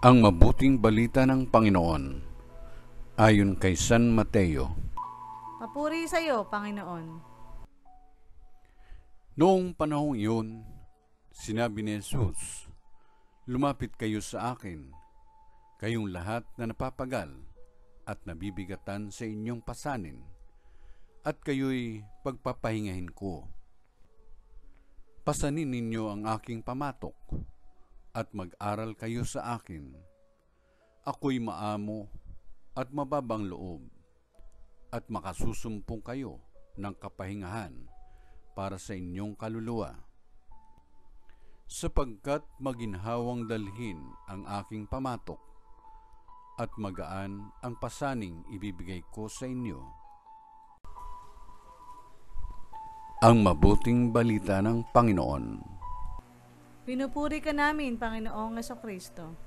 Ang mabuting balita ng Panginoon ayon kay San Mateo. Papuri sa iyo, Panginoon. Noong panahong iyon, sinabi ni Jesus, "Lumapit kayo sa akin, kayong lahat na napapagal at nabibigatan sa inyong pasanin, at kayo'y pagpapahingahin ko. Pasanin ninyo ang aking pamatok, at mag-aral kayo sa akin. Ako'y maamo at mababang loob, at makasusumpong kayo ng kapahingahan para sa inyong kaluluwa. Sapagkat maginhawang dalhin ang aking pamatok, at magaan ang pasaning ibibigay ko sa inyo." Ang mabuting balita ng Panginoon. Pinupuri ka namin, Panginoong Hesukristo.